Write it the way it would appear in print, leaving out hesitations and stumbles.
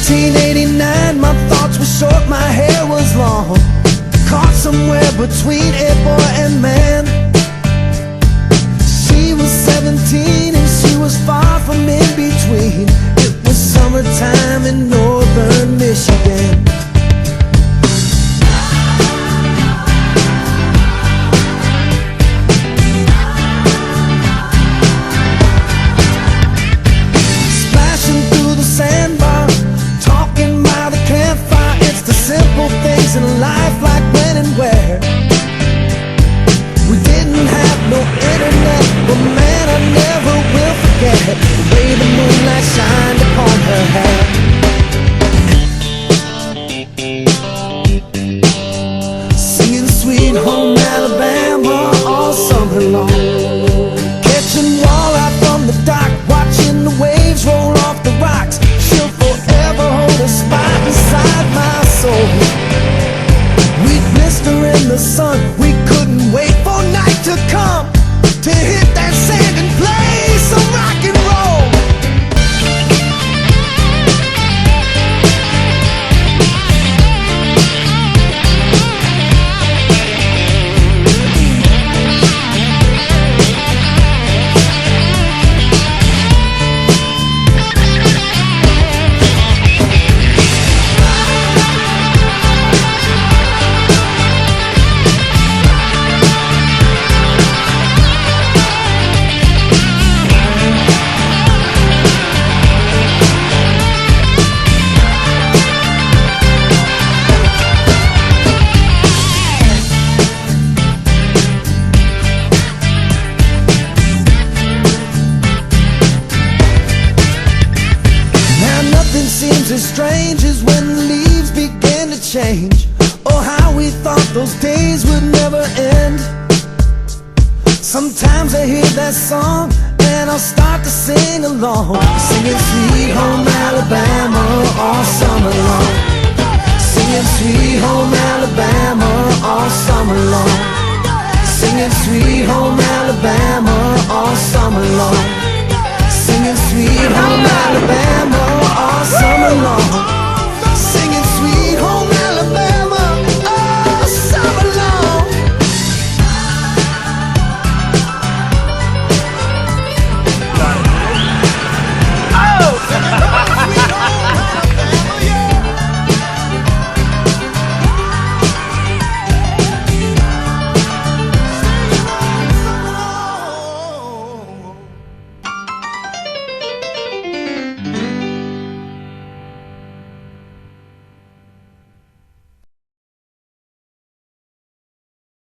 1989, my thoughts were short, my hair was long, caught somewhere between a boy and man. She was 17 and she was far from in between. It was summertime in northern Michigan. Simple things in life, like when and where. We didn't have no internet, but man, I never will forget the way the moonlight shined upon her hair. Singing Sweet Home Alabama all summer long, catching walleye from the dock, watching the waves roll off the rocks. She'll forever hold a spot inside my soul. We'd blister in the sun, we couldn't wait for night to come to hit that sand and play some rock and roll. Seems as strange as when the leaves began to change. Oh, how we thought those days would never end. Sometimes I hear that song and I'll start to sing along, singing Sweet Home Alabama all summer long, singing Sweet Home Alabama all summer long, singing Sweet Home Alabama all summer long, singing Sweet Home Alabama all summer long.